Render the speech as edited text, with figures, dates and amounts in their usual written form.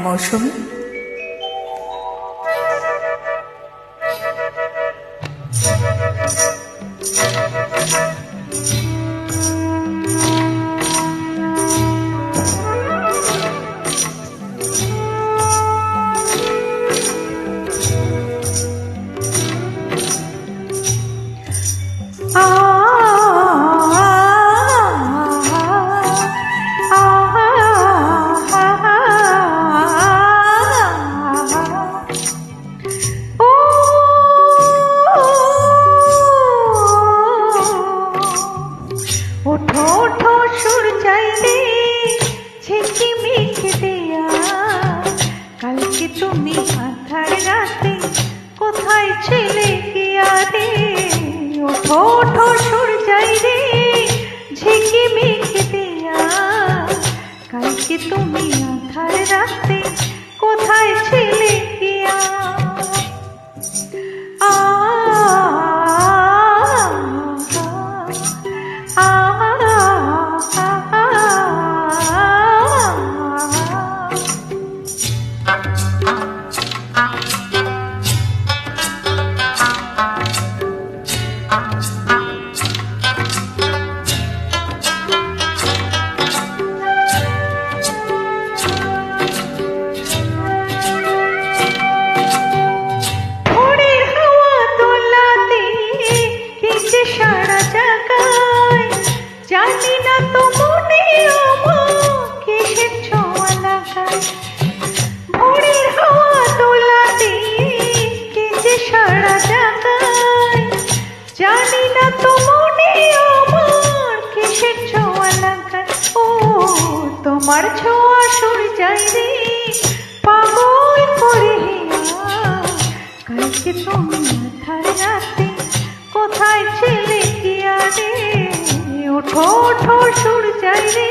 মৌসুমী। ওঠো ওঠো সুর চাইলে ঝিকিমিকি দিয়া, কালকে তুমি আঁধার রাতে কোথায় ছিলে গিয়া রে? ওঠো ওঠো সুর চাইলে ঝিকিমিকি দিয়া, কালকে তুমি আঁধার রাতে কোথায় ছিলে গিয়া? জানি না তো মনে কিসের ছোঁয়া লাগায়, ভোরের হাওয়া দোলাতে কি যে সারা জাগায়। জানি না তো মনে কিসের ছোঁয়া লাগায়। ও তোমার ছোঁয়া সুর যাই রে পাগল করে হিয়া, কালকে তুমি আঁধার রাতে কোথায় ছিলে গিয়া রে? ওঠো ওঠো সুর যাই রে